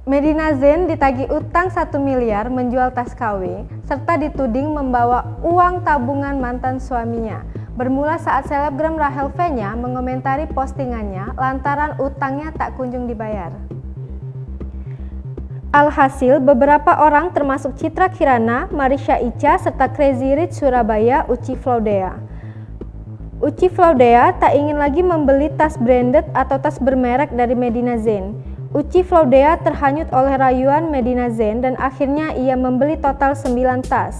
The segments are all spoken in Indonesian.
Medina Zain ditagih utang 1 miliar menjual tas KW, serta dituding membawa uang tabungan mantan suaminya. Bermula saat selebgram Rachel V-nya mengomentari postingannya lantaran utangnya tak kunjung dibayar. Alhasil, beberapa orang termasuk Citra Kirana, Marisha Ica, serta Crazy Rich Surabaya, Uci Flaudea. Uci Flaudea tak ingin lagi membeli tas branded atau tas bermerek dari Medina Zain. Uci Flaudea terhanyut oleh rayuan Medina Zain dan akhirnya ia membeli total 9 tas.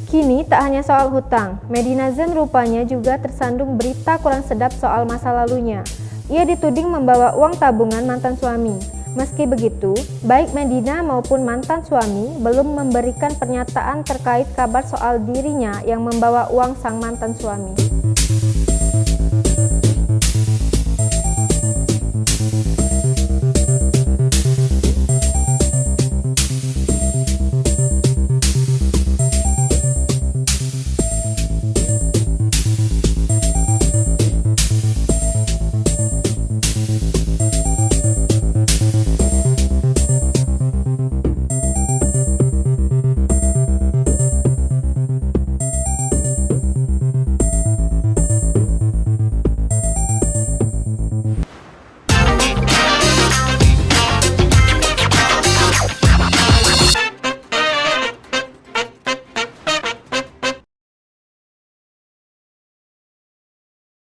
Kini tak hanya soal hutang, Medina Zain rupanya juga tersandung berita kurang sedap soal masa lalunya. Ia dituding membawa uang tabungan mantan suami. Meski begitu, baik Medina maupun mantan suami belum memberikan pernyataan terkait kabar soal dirinya yang membawa uang sang mantan suami.